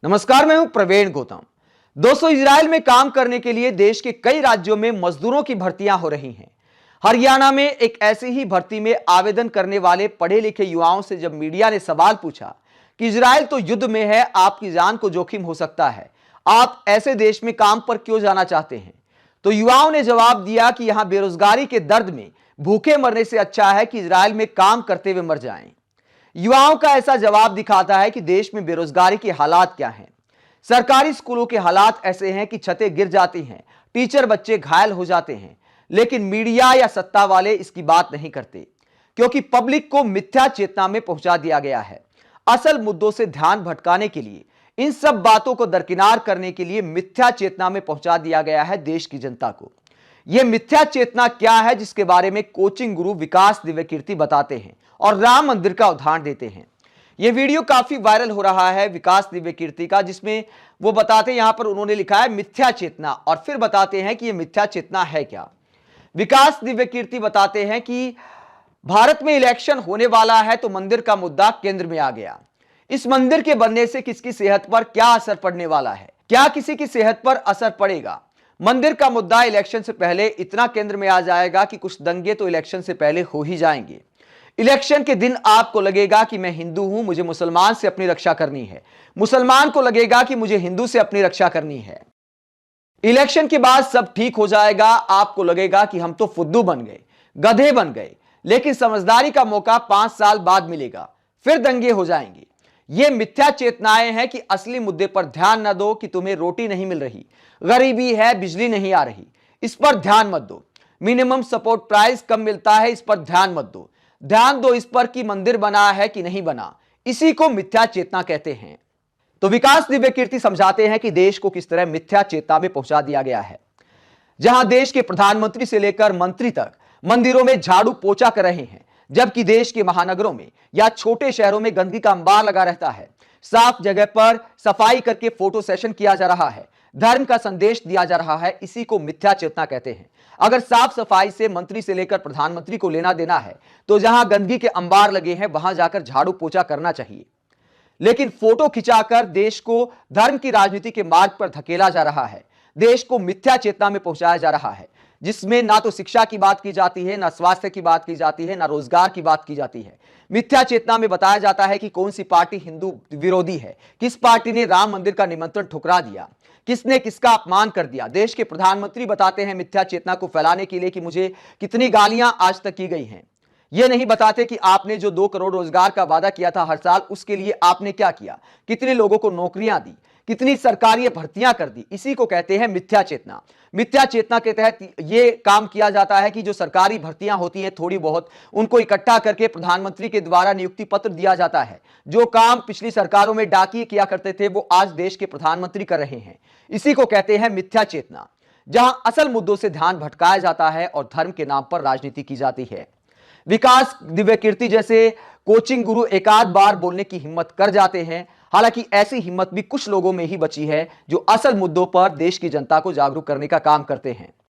नमस्कार, मैं हूं प्रवीण गौतम। दोस्तों, इजराइल में काम करने के लिए देश के कई राज्यों में मजदूरों की भर्तियां हो रही हैं। हरियाणा में एक ऐसी ही भर्ती में आवेदन करने वाले पढ़े लिखे युवाओं से जब मीडिया ने सवाल पूछा कि इजराइल तो युद्ध में है, आपकी जान को जोखिम हो सकता है, आप ऐसे देश में काम पर क्यों जाना चाहते हैं, तो युवाओं ने जवाब दिया कि यहां बेरोजगारी के दर्द में भूखे मरने से अच्छा है कि इजराइल में काम करते हुए मर जाएं। युवाओं का ऐसा जवाब दिखाता है कि देश में बेरोजगारी के हालात क्या हैं। सरकारी स्कूलों के हालात ऐसे हैं कि छतें गिर जाती हैं, टीचर बच्चे घायल हो जाते हैं, लेकिन मीडिया या सत्ता वाले इसकी बात नहीं करते, क्योंकि पब्लिक को मिथ्या चेतना में पहुंचा दिया गया है। असल मुद्दों से ध्यान भटकाने के लिए, इन सब बातों को दरकिनार करने के लिए मिथ्या चेतना में पहुंचा दिया गया है देश की जनता को। यह मिथ्या चेतना क्या है, जिसके बारे में कोचिंग गुरु विकास दिव्यकीर्ति बताते हैं और राम मंदिर का उदाहरण देते हैं। यह वीडियो काफी वायरल हो रहा है विकास दिव्यकीर्ति का, जिसमें वो बताते हैं, यहां पर उन्होंने लिखा है मिथ्या चेतना, और फिर बताते हैं कि यह मिथ्या चेतना है क्या। विकास दिव्यकीर्ति बताते हैं कि भारत में इलेक्शन होने वाला है तो मंदिर का मुद्दा केंद्र में आ गया। इस मंदिर के बनने से किसकी सेहत पर क्या असर पड़ने वाला है, क्या किसी की सेहत पर असर पड़ेगा। मंदिर का मुद्दा इलेक्शन से पहले इतना केंद्र में आ जाएगा कि कुछ दंगे तो इलेक्शन से पहले हो ही जाएंगे। इलेक्शन के दिन आपको लगेगा कि मैं हिंदू हूं, मुझे मुसलमान से अपनी रक्षा करनी है, मुसलमान को लगेगा कि मुझे हिंदू से अपनी रक्षा करनी है। इलेक्शन के बाद सब ठीक हो जाएगा, आपको लगेगा कि हम तो फुद्दू बन गए, गधे बन गए, लेकिन समझदारी का मौका 5 साल बाद मिलेगा, फिर दंगे हो जाएंगे। ये मिथ्या चेतनाएं हैं कि असली मुद्दे पर ध्यान न दो कि तुम्हें रोटी नहीं मिल रही, गरीबी है, बिजली नहीं आ रही, इस पर ध्यान मत दो। मिनिमम सपोर्ट प्राइस कम मिलता है, इस पर ध्यान मत दो। ध्यान दो इस पर कि मंदिर बना है कि नहीं बना, इसी को मिथ्या चेतना कहते हैं। तो विकास दिव्यकीर्ति समझाते हैं कि देश को किस तरह मिथ्या चेतना में पहुंचा दिया गया है, जहां देश के प्रधानमंत्री से लेकर मंत्री तक मंदिरों में झाड़ू पोछा कर रहे हैं, जबकि देश के महानगरों में या छोटे शहरों में गंदगी का अंबार लगा रहता है। साफ जगह पर सफाई करके फोटो सेशन किया जा रहा है, धर्म का संदेश दिया जा रहा है, इसी को मिथ्या चेतना कहते हैं। अगर साफ सफाई से मंत्री से लेकर प्रधानमंत्री को लेना देना है तो जहां गंदगी के अंबार लगे हैं वहां जाकर झाड़ू पोछा करना चाहिए। लेकिन फोटो खिंचाकर देश को धर्म की राजनीति के मार्ग पर धकेला जा रहा है, देश को मिथ्या चेतना में पहुंचाया जा रहा है, जिसमें ना तो शिक्षा की बात की जाती है, ना स्वास्थ्य की बात की जाती है, ना रोजगार की बात की जाती है। मिथ्या चेतना में बताया जाता है कि कौन सी पार्टी हिंदू विरोधी है, किस पार्टी ने राम मंदिर का निमंत्रण ठुकरा दिया, किसने किसका अपमान कर दिया। देश के प्रधानमंत्री बताते हैं मिथ्या चेतना को फैलाने के लिए कि मुझे कितनी गालियां आज तक की गई हैं। यह नहीं बताते कि आपने जो 2 करोड़ रोजगार का वादा किया था हर साल, उसके लिए आपने क्या किया, कितने लोगों को नौकरियां दी, कितनी सरकारी भर्तियां कर दी। इसी को कहते हैं मिथ्या चेतना। मिथ्या चेतना के तहत यह काम किया जाता है कि जो सरकारी भर्तियां होती हैं थोड़ी बहुत, उनको इकट्ठा करके प्रधानमंत्री के द्वारा नियुक्ति पत्र दिया जाता है। जो काम पिछली सरकारों में डाकिये किया करते थे वो आज देश के प्रधानमंत्री कर रहे हैं। इसी को कहते हैं मिथ्या चेतना, जहां असल मुद्दों से ध्यान भटकाया जाता है और धर्म के नाम पर राजनीति की जाती है। विकास दिव्यकीर्ति जैसे कोचिंग गुरु एकाध बार बोलने की हिम्मत कर जाते हैं, हालांकि ऐसी हिम्मत भी कुछ लोगों में ही बची है जो असल मुद्दों पर देश की जनता को जागरूक करने का काम करते हैं।